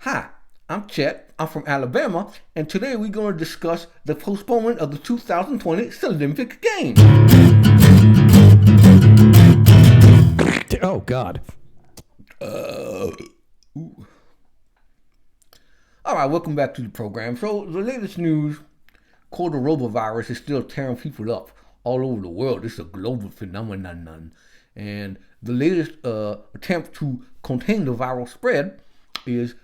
Hi, I'm Chet. I'm from Alabama, and today we're going to discuss the postponement of the 2020 Olympic Games. Oh, God. All right, welcome back to the program. So, the latest news, coronavirus is still tearing people up all over the world. It's a global phenomenon. And the latest attempt to contain the viral spread is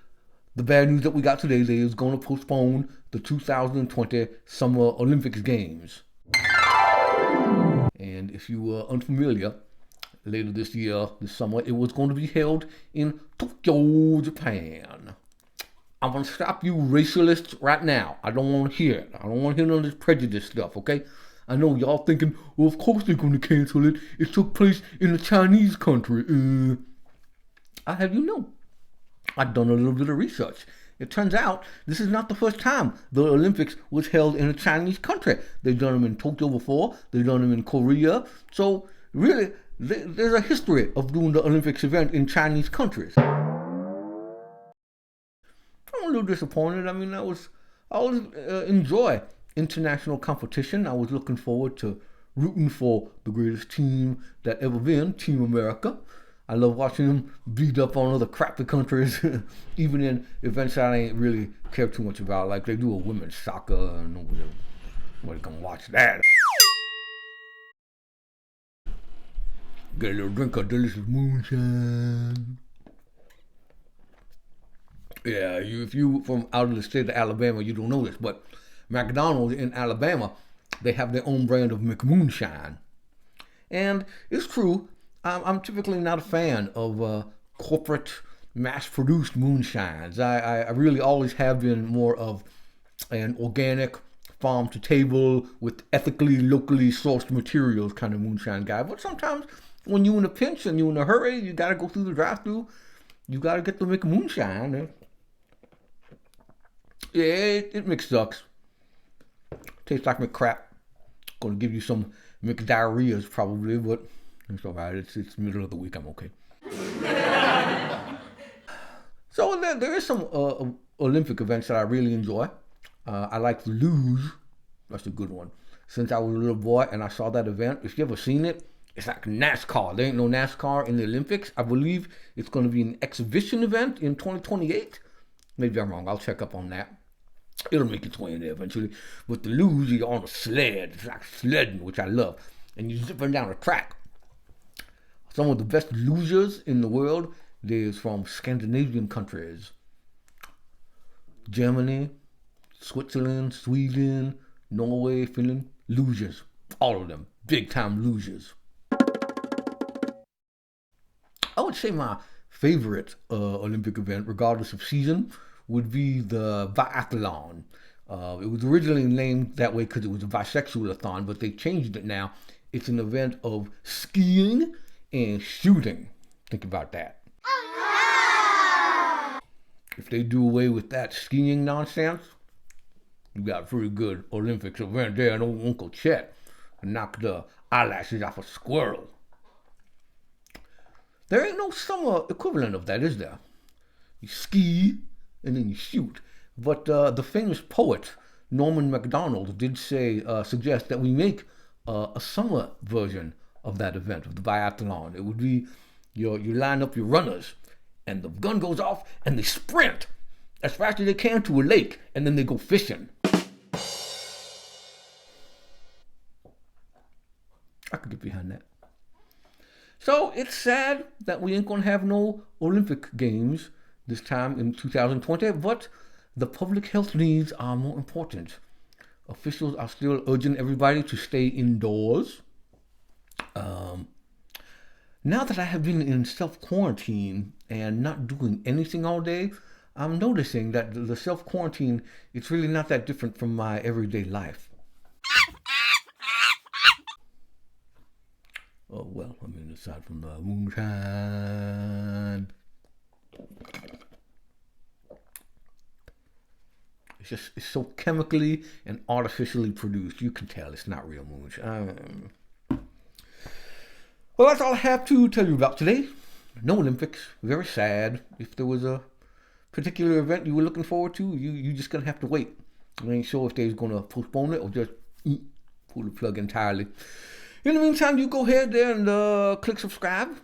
the bad news that we got today. They is going to postpone the 2020 Summer Olympics Games. And if you were unfamiliar, later this summer, it was going to be held in Tokyo, Japan. I'm going to stop you racialists right now. I don't want to hear it. I don't want to hear none of this prejudice stuff, okay? I know y'all thinking, well, of course they're going to cancel it. It took place in a Chinese country. I have you know, I've done a little bit of research. It turns out this is not the first time the Olympics was held in a Chinese country. They've done them in Tokyo before. They've done them in Korea. So really, there's a history of doing the Olympics event in Chinese countries. I'm a little disappointed. I mean, I always enjoy international competition. I was looking forward to rooting for the greatest team that ever been, Team America. I love watching them beat up on other crappy countries, even in events that I ain't really care too much about. Like they do a women's soccer, and nobody gonna watch that. Get a little drink of delicious moonshine. Yeah, if you from out of the state of Alabama, you don't know this, but McDonald's in Alabama, they have their own brand of McMoonshine. And it's true, I'm typically not a fan of corporate mass-produced moonshines. I really always have been more of an organic, farm-to-table, with ethically, locally sourced materials kind of moonshine guy. But sometimes when you're in a pinch and you're in a hurry, you gotta go through the drive-thru, you gotta get the McMoonshine. Yeah, it mix sucks. Tastes like McCrap. Gonna give you some McDiarrheas probably, but it's alright. It's middle of the week. I'm okay. So there is some Olympic events that I really enjoy. I like the luge. That's a good one. Since I was a little boy and I saw that event, if you ever seen it, it's like NASCAR. There ain't no NASCAR in the Olympics. I believe it's going to be an exhibition event in 2028. Maybe I'm wrong. I'll check up on that. It'll make its way in there eventually. But the luge, you're on a sled. It's like sledding, which I love. And you're zipping down a track. Some of the best lugers in the world, there's from Scandinavian countries. Germany, Switzerland, Sweden, Norway, Finland. Lugers. All of them. Big time lugers. I would say my favorite Olympic event, regardless of season, would be the biathlon. It was originally named that way because it was a bisexual-a-thon, but they changed it now. It's an event of skiing and shooting. Think about that. If they do away with that skiing nonsense, you got a pretty good Olympics event there. And old Uncle Chet knocked the eyelashes off a squirrel. There ain't no summer equivalent of that, is there? You ski and then you shoot. But the famous poet Norman MacDonald did suggest that we make a summer version of that event, of the biathlon. It would be you line up your runners, and the gun goes off, and they sprint as fast as they can to a lake, and then they go fishing. I could get behind that. So it's sad that we ain't gonna have no Olympic Games this time in 2020, but the public health needs are more important. Officials are still urging everybody to stay indoors. Now that I have been in self-quarantine and not doing anything all day, I'm noticing that the self-quarantine, it's really not that different from my everyday life. Oh, well, I mean, aside from the moonshine. It's so chemically and artificially produced. You can tell it's not real moonshine. Well, that's all I have to tell you about today. No Olympics. Very sad. If there was a particular event you were looking forward to, you just gonna have to wait. I ain't sure if they're gonna postpone it or just pull the plug entirely. In the meantime, you go ahead there and click subscribe,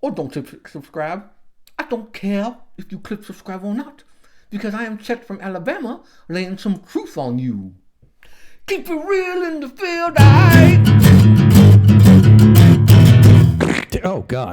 or don't click subscribe. I don't care if you click subscribe or not, because I am Chet from Alabama, laying some truth on you. Keep it real in the field, Oh, God.